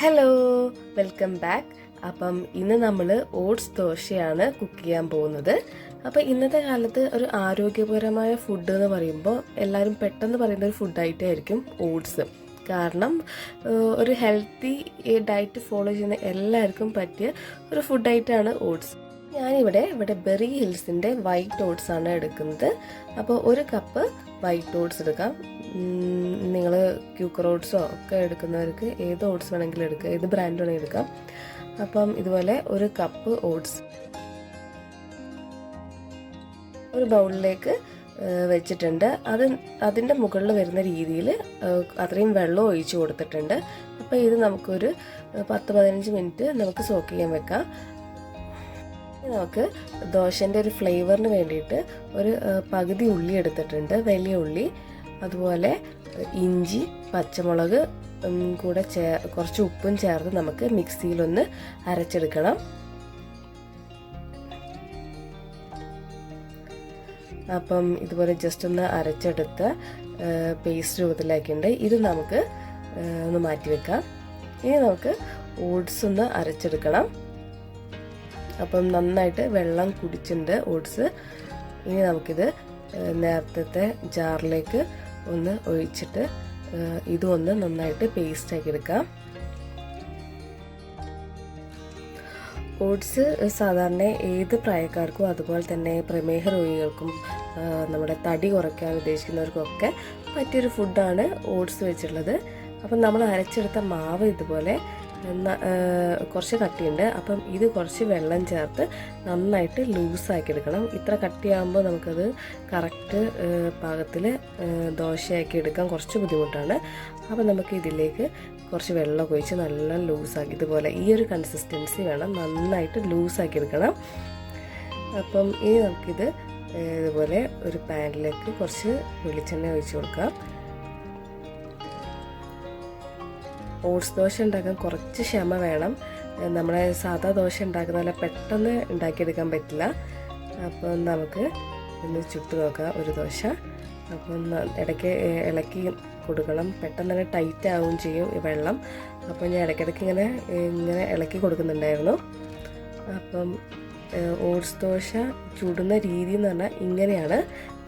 Hello, welcome back. അപ്പം ഇന്ന് നമ്മൾ ഓട്സ് ദോശയാണ് കുക്ക് ചെയ്യാൻ പോകുന്നത്. അപ്പം ഇന്നത്തെ കാലത്ത് ഒരു ആരോഗ്യപരമായ ഫുഡ് എന്ന് പറയുമ്പോൾ എല്ലാവരും പെട്ടെന്ന് പറയുന്ന ഒരു ഫുഡായിട്ടായിരിക്കും ഓട്സ്. കാരണം ഒരു ഹെൽത്തി ഡയറ്റ് ഫോളോ ചെയ്യുന്ന എല്ലാവർക്കും പറ്റിയ ഒരു ഫുഡായിട്ടാണ് ഓട്സ്. ഞാനിവിടെ ബെറി ഹിൽസിൻ്റെ വൈറ്റ് ഓട്സ് ആണ് എടുക്കുന്നത്. അപ്പോൾ ഒരു കപ്പ് വൈറ്റ് ഓട്സ് എടുക്കാം. നിങ്ങൾ ക്യൂക്കർ ഓട്സോ ഒക്കെ എടുക്കുന്നവർക്ക് ഏത് ഓട്സ് വേണമെങ്കിലും എടുക്കുക, ഏത് ബ്രാൻഡ് വേണമെങ്കിലും എടുക്കാം. അപ്പം ഇതുപോലെ ഒരു കപ്പ് ഓട്സ് ഒരു ബൗളിലേക്ക് വെച്ചിട്ടുണ്ട്. അതിൻ്റെ മുകളിൽ വരുന്ന രീതിയിൽ അത്രയും വെള്ളം ഒഴിച്ചു കൊടുത്തിട്ടുണ്ട്. അപ്പോൾ ഇത് നമുക്കൊരു 10-15 മിനിറ്റ് നമുക്ക് സോക്ക് ചെയ്യാൻ വെക്കാം. നമുക്ക് ദോശൻ്റെ ഒരു ഫ്ലേവറിന് വേണ്ടിയിട്ട് ഒരു പകുതി ഉള്ളി എടുത്തിട്ടുണ്ട്, വലിയ ഉള്ളി. അതുപോലെ ഇഞ്ചി, പച്ചമുളക് കൂടെ കുറച്ച് ഉപ്പും ചേർത്ത് നമുക്ക് മിക്സിയിലൊന്ന് അരച്ചെടുക്കണം. അപ്പം ഇതുപോലെ ജസ്റ്റ് ഒന്ന് അരച്ചെടുത്ത് പേസ്റ്റ് രൂപത്തിലാക്കിയിട്ടുണ്ട്. ഇത് നമുക്ക് ഒന്ന് മാറ്റി വെക്കാം. ഇനി നമുക്ക് ഓട്സ് ഒന്ന് അരച്ചെടുക്കണം. അപ്പം നന്നായിട്ട് വെള്ളം കുടിച്ചിട്ടുണ്ട് ഓട്സ്. ഇനി നമുക്കിത് നേരത്തെ ജാറിലേക്ക് ഒന്ന് ഒഴിച്ചിട്ട് ഇതും ഒന്ന് നന്നായിട്ട് പേസ്റ്റ് ആക്കി എടുക്കാം. ഓട്സ് സാധാരണ ഏത് പ്രായക്കാർക്കും അതുപോലെ തന്നെ പ്രമേഹ രോഗികൾക്കും നമ്മുടെ തടി കുറയ്ക്കാൻ ഉദ്ദേശിക്കുന്നവർക്കൊക്കെ പറ്റിയൊരു ഫുഡാണ് ഓട്സ് വെച്ചിട്ടുള്ളത്. അപ്പം നമ്മൾ അരച്ചെടുത്ത മാവ് ഇതുപോലെ കുറച്ച് കട്ടിയുണ്ട്. അപ്പം ഇത് കുറച്ച് വെള്ളം ചേർത്ത് നന്നായിട്ട് ലൂസാക്കി എടുക്കണം. ഇത്ര കട്ടിയാകുമ്പോൾ നമുക്കത് കറക്റ്റ് പാകത്തിൽ ദോശയാക്കി എടുക്കാൻ കുറച്ച് ബുദ്ധിമുട്ടാണ്. അപ്പം നമുക്ക് ഇതിലേക്ക് കുറച്ച് വെള്ളം ഒഴിച്ച് നല്ല ലൂസാക്കി, ഇതുപോലെ ഈ ഒരു കൺസിസ്റ്റൻസി വേണം, നന്നായിട്ട് ലൂസാക്കി എടുക്കണം. അപ്പം ഇനി നമുക്കിത് ഇതുപോലെ ഒരു പാനിലേക്ക് കുറച്ച് വെളിച്ചെണ്ണ ഒഴിച്ച് കൊടുക്കാം. ഓട്സ് ദോശ ഉണ്ടാക്കാൻ കുറച്ച് ക്ഷമ വേണം. നമ്മളെ സാധാ ദോശ ഉണ്ടാക്കുന്ന പോലെ പെട്ടെന്ന് ഉണ്ടാക്കിയെടുക്കാൻ പറ്റില്ല. അപ്പം നമുക്ക് ഒന്ന് ചുട്ട് നോക്കാം ഒരു ദോശ. അപ്പം ഇടയ്ക്ക് ഇളക്കി കൊടുക്കണം, പെട്ടെന്ന് തന്നെ ടൈറ്റ് ആവുകയും ചെയ്യും ഈ വെള്ളം. അപ്പം ഞാൻ ഇടയ്ക്കിടയ്ക്ക് ഇങ്ങനെ ഇളക്കി കൊടുക്കുന്നുണ്ടായിരുന്നു. അപ്പം ഓട്സ് ദോശ ചുടുന്ന രീതി എന്ന് പറഞ്ഞാൽ ഇങ്ങനെയാണ്.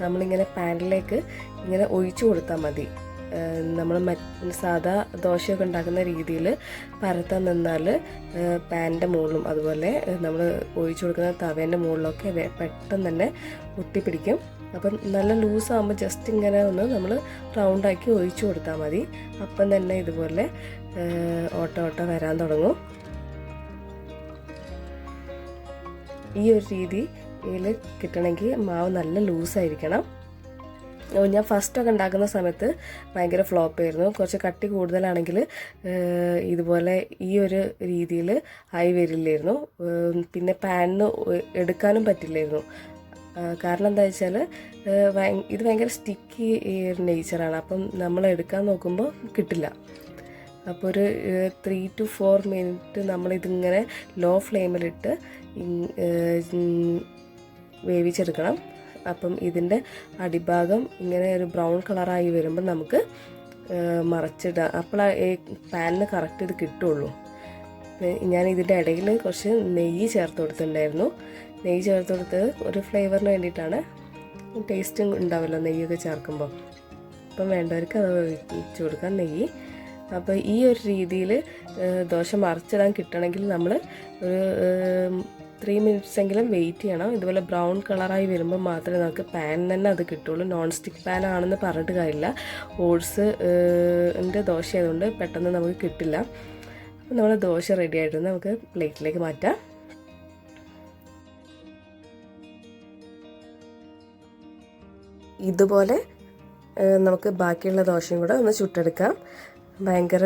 നമ്മളിങ്ങനെ പാനിലേക്ക് ഇങ്ങനെ ഒഴിച്ചു കൊടുത്താൽ മതി. നമ്മൾ സാധാ ദോശയൊക്കെ ഉണ്ടാക്കുന്ന രീതിയിൽ പരത്താൻ നിന്നാൽ പാനിൻ്റെ മുകളിലും അതുപോലെ നമ്മൾ ഒഴിച്ചു കൊടുക്കുന്ന തവേൻ്റെ മുകളിലൊക്കെ പെട്ടെന്ന് തന്നെ ഒട്ടിപ്പിടിക്കും. അപ്പം നല്ല ലൂസാകുമ്പോൾ ജസ്റ്റ് ഇങ്ങനെ ഒന്ന് നമ്മൾ റൗണ്ടാക്കി ഒഴിച്ചു കൊടുത്താൽ മതി. അപ്പം തന്നെ ഇതുപോലെ ഓട്ട വരാൻ തുടങ്ങും. ഈ ഒരു രീതിയിൽ കിട്ടണമെങ്കിൽ മാവ് നല്ല ലൂസായിരിക്കണം. ഞാൻ ഫസ്റ്റൊക്കെ ഉണ്ടാക്കുന്ന സമയത്ത് ഭയങ്കര ഫ്ലോപ്പായിരുന്നു. കുറച്ച് കട്ടി കൂടുതലാണെങ്കിൽ ഇതുപോലെ ഈ ഒരു രീതിയിൽ ആയി വരില്ലായിരുന്നു. പിന്നെ പാനിന് എടുക്കാനും പറ്റില്ലായിരുന്നു. കാരണം എന്താ വെച്ചാൽ ഇത് ഭയങ്കര സ്റ്റിക്കി നേച്ചറാണ്. അപ്പം നമ്മൾ എടുക്കാൻ നോക്കുമ്പോൾ കിട്ടില്ല. അപ്പോൾ ഒരു 3 to 4 മിനിറ്റ് നമ്മളിതിങ്ങനെ ലോ ഫ്ലെയിമിലിട്ട് വേവിച്ചെടുക്കണം. അപ്പം ഇതിൻ്റെ അടിഭാഗം ഇങ്ങനെ ഒരു ബ്രൗൺ കളറായി വരുമ്പോൾ നമുക്ക് മറച്ചിടാം. അപ്പോൾ പാനിന് കറക്റ്റ് ഇത് കിട്ടുള്ളൂ. ഞാൻ ഇതിൻ്റെ ഇടയിൽ കുറച്ച് നെയ്യ് ചേർത്ത് കൊടുത്തിട്ടുണ്ടായിരുന്നു. നെയ്യ് ചേർത്ത് കൊടുത്തത് ഒരു ഫ്ലേവറിന് വേണ്ടിയിട്ടാണ്. ടേസ്റ്റ് ഉണ്ടാവില്ല നെയ്യൊക്കെ ചേർക്കുമ്പോൾ. അപ്പം വേണ്ടവർക്ക് അത് ഒഴിച്ച് കൊടുക്കാം നെയ്യ്. അപ്പോൾ ഈ ഒരു രീതിയിൽ ദോശ മറിച്ചിടാൻ കിട്ടണമെങ്കിൽ നമ്മൾ ഒരു 3 മിനിറ്റ്സ് എങ്കിലും വെയിറ്റ് ചെയ്യണം. ഇതുപോലെ ബ്രൗൺ കളറായി വരുമ്പോൾ മാത്രമേ നമുക്ക് പാൻ തന്നെ അത് കിട്ടുള്ളൂ. നോൺ സ്റ്റിക്ക് പാൻ ആണെന്ന് പറഞ്ഞിട്ട് കാര്യമില്ല. ഓട്സ് ദോശ ആയതുകൊണ്ട് പെട്ടെന്ന് നമുക്ക് കിട്ടില്ല. അപ്പോൾ നമ്മൾ ദോശ റെഡി ആയിട്ട് നമുക്ക് പ്ലേറ്റിലേക്ക് മാറ്റാം. ഇതുപോലെ നമുക്ക് ബാക്കിയുള്ള ദോശയും കൂടെ ഒന്ന് ചുട്ടെടുക്കാം. ഭയങ്കര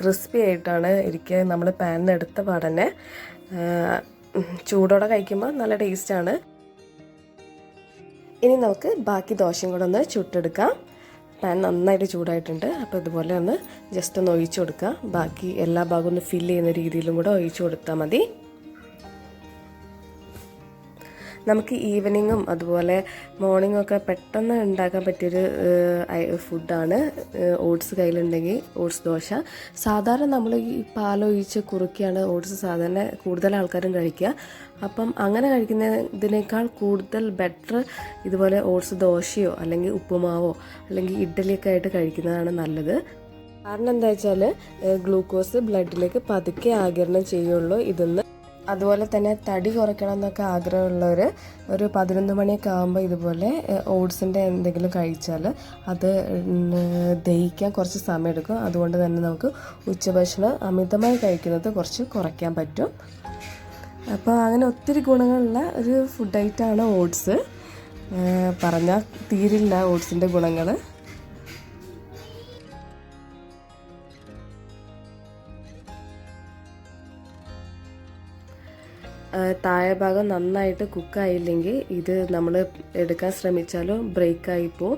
ക്രിസ്പി ആയിട്ടാണ് ഇരിക്കുക. നമ്മൾ പാനിൽ എടുത്ത പാടന്നെ ചൂടോടെ കഴിക്കുമ്പോൾ നല്ല ടേസ്റ്റാണ്. ഇനി നമുക്ക് ബാക്കി ദോശയും കൂടെ ഒന്ന് ചുട്ടെടുക്കാം. പാൻ നന്നായിട്ട് ചൂടായിട്ടുണ്ട്. അപ്പോൾ ഇതുപോലെ ഒന്ന് ജസ്റ്റ് ഒന്ന് ഒഴിച്ചു കൊടുക്കുക. ബാക്കി എല്ലാ ഭാഗവും ഒന്ന് ഫില്ല് ചെയ്യുന്ന രീതിയിലും കൂടെ ഒഴിച്ചു കൊടുത്താൽ മതി. നമുക്ക് ഈവനിങ്ങും അതുപോലെ മോർണിംഗും ഒക്കെ പെട്ടെന്ന് ഉണ്ടാക്കാൻ പറ്റിയൊരു ഫുഡാണ് ഓട്സ് കയ്യിലുണ്ടെങ്കിൽ ഓട്സ് ദോശ. സാധാരണ നമ്മൾ ഈ പാലൊഴിച്ച് കുറുക്കിയാണ് ഓട്സ് സാധാരണ കൂടുതൽ ആൾക്കാരും കഴിക്കുക. അപ്പം അങ്ങനെ കഴിക്കുന്നതിനേക്കാൾ കൂടുതൽ ബെറ്റർ ഇതുപോലെ ഓട്സ് ദോശയോ അല്ലെങ്കിൽ ഉപ്പുമാവോ അല്ലെങ്കിൽ ഇഡ്ഡലിയൊക്കെ ആയിട്ട് കഴിക്കുന്നതാണ് നല്ലത്. കാരണം എന്താ വെച്ചാൽ ഗ്ലൂക്കോസ് ബ്ലഡിലേക്ക് പതുക്കെ ആഗിരണം ചെയ്യുള്ളൂ ഇതെന്ന്. അതുപോലെ തന്നെ തടി കുറയ്ക്കണം എന്നൊക്കെ ആഗ്രഹമുള്ളവർ ഒരു 11 മണിയൊക്കെ ആകുമ്പോൾ ഇതുപോലെ ഓട്സിൻ്റെ എന്തെങ്കിലും കഴിച്ചാൽ അത് ദഹിക്കാൻ കുറച്ച് സമയമെടുക്കും. അതുകൊണ്ട് തന്നെ നമുക്ക് ഉച്ചഭക്ഷണം അമിതമായി കഴിക്കുന്നത് കുറച്ച് കുറയ്ക്കാൻ പറ്റും. അപ്പോൾ അങ്ങനെ ഒത്തിരി ഗുണങ്ങളുള്ള ഒരു ഫുഡ് ഐറ്റമാണ് ഓട്സ്. പറഞ്ഞാൽ തീരില്ല ഓട്സിൻ്റെ ഗുണങ്ങൾ. താഴെ ഭാഗം നന്നായിട്ട് കുക്കായില്ലെങ്കിൽ ഇത് നമ്മൾ എടുക്കാൻ ശ്രമിച്ചാലും ബ്രേക്കായിപ്പോൾ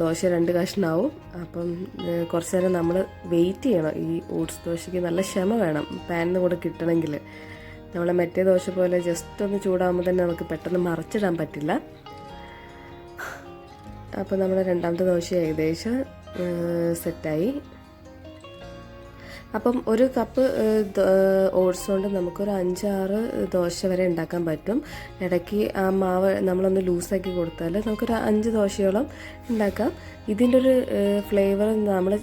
ദോശ 2 കഷ്ണമാവും. അപ്പം കുറച്ച് നേരം നമ്മൾ വെയിറ്റ് ചെയ്യണം. ഈ ഓട്സ് ദോശയ്ക്ക് നല്ല ക്ഷമ വേണം പാനിന് കൂടെ കിട്ടണമെങ്കിൽ. നമ്മളെ മറ്റേ ദോശ പോലെ ജസ്റ്റ് ഒന്ന് ചൂടാകുമ്പോൾ തന്നെ നമുക്ക് പെട്ടെന്ന് മറിച്ചിടാൻ പറ്റില്ല. അപ്പോൾ നമ്മുടെ രണ്ടാമത്തെ ദോശ ഏകദേശം സെറ്റായി. അപ്പം ഒരു കപ്പ് ഓട്സ് കൊണ്ട് നമുക്കൊരു 5-6 ദോശ വരെ ഉണ്ടാക്കാൻ പറ്റും. ഇടയ്ക്ക് ആ മാവ് നമ്മളൊന്ന് ലൂസാക്കി കൊടുത്താൽ നമുക്കൊരു 5 ദോശയോളം ഉണ്ടാക്കാം. ഇതിൻ്റെ ഒരു ഫ്ലേവർ നമ്മൾ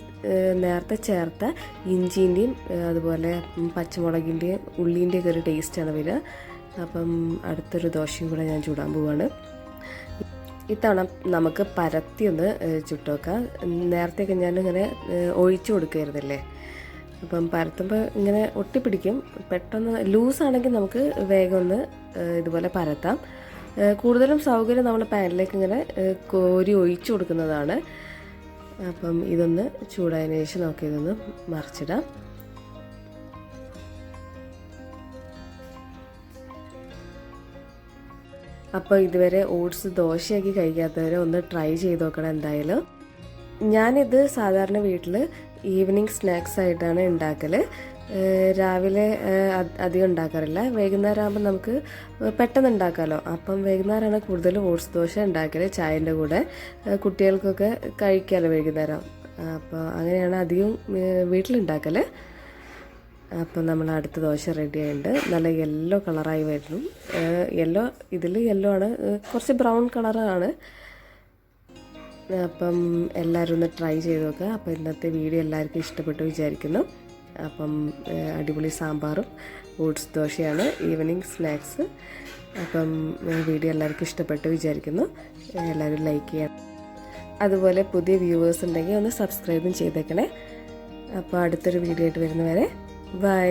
നേരത്തെ ചേർത്ത ഇഞ്ചിൻ്റെയും അതുപോലെ പച്ചമുളകിൻ്റെയും ഉള്ളീൻ്റെയൊക്കെ ഒരു ടേസ്റ്റാണ് വരിക. അപ്പം അടുത്തൊരു ദോശയും കൂടെ ഞാൻ ചൂടാൻ പോവാണ്. ഇത്തവണ നമുക്ക് പരത്തി ഒന്ന് ചുട്ട് വെക്കാം. നേരത്തെയൊക്കെ ഞാനിങ്ങനെ ഒഴിച്ചു കൊടുക്കുമായിരുന്നില്ലേ, അപ്പം പരത്തുമ്പോൾ ഇങ്ങനെ ഒട്ടിപ്പിടിക്കും. പെട്ടെന്ന് ലൂസാണെങ്കിൽ നമുക്ക് വേഗം ഒന്ന് ഇതുപോലെ പരത്താം. കൂടുതലും സൗകര്യം നമ്മൾ പാനിലേക്ക് ഇങ്ങനെ കോരി ഒഴിച്ചു കൊടുക്കുന്നതാണ്. അപ്പം ഇതൊന്ന് ചൂടായതിനു ശേഷം നമുക്ക് ഇതൊന്ന് മറിച്ചിടാം. അപ്പോൾ ഇതുവരെ ഓട്സ് ദോശയാക്കി കഴിക്കാത്തവരെ ഒന്ന് ട്രൈ ചെയ്ത് നോക്കണം എന്തായാലും. ഞാനിത് സാധാരണ വീട്ടിൽ ഈവനിങ് സ്നാക്സ് ആയിട്ടാണ് ഉണ്ടാക്കൽ. രാവിലെ അധികം ഉണ്ടാക്കാറില്ല. വൈകുന്നേരം ആകുമ്പോൾ നമുക്ക് പെട്ടെന്ന് ഉണ്ടാക്കാമല്ലോ. അപ്പം വൈകുന്നേരമാണ് കൂടുതലും ഓട്സ് ദോശ ഉണ്ടാക്കൽ. ചായൻ്റെ കൂടെ കുട്ടികൾക്കൊക്കെ കഴിക്കാമല്ലോ വൈകുന്നേരം. അപ്പോൾ അങ്ങനെയാണ് അധികം വീട്ടിലുണ്ടാക്കൽ. അപ്പം നമ്മൾ അടുത്ത ദോശ റെഡി ആയിട്ടുണ്ട്. നല്ല യെല്ലോ കളറായി വരുന്നു. ഇതിൽ യെല്ലോ ആണ്, കുറച്ച് ബ്രൗൺ കളറാണ്. അപ്പം എല്ലാവരും ഒന്ന് ട്രൈ ചെയ്ത് നോക്കുക. അപ്പോൾ ഇന്നത്തെ വീഡിയോ എല്ലാവർക്കും ഇഷ്ടപ്പെട്ടു വിചാരിക്കുന്നു. അപ്പം അടിപൊളി സാമ്പാറും ഓട്സ് ദോശയാണ് ഈവനിങ് സ്നാക്സ്. അപ്പം വീഡിയോ എല്ലാവർക്കും ഇഷ്ടപ്പെട്ടു വിചാരിക്കുന്നു. എല്ലാവരും ലൈക്ക് ചെയ്യണം. അതുപോലെ പുതിയ വ്യൂവേഴ്സ് ഉണ്ടെങ്കിൽ ഒന്ന് സബ്സ്ക്രൈബും ചെയ്തേക്കണേ. അപ്പോൾ അടുത്തൊരു വീഡിയോ ആയിട്ട് വരുന്നവരെ ബൈ.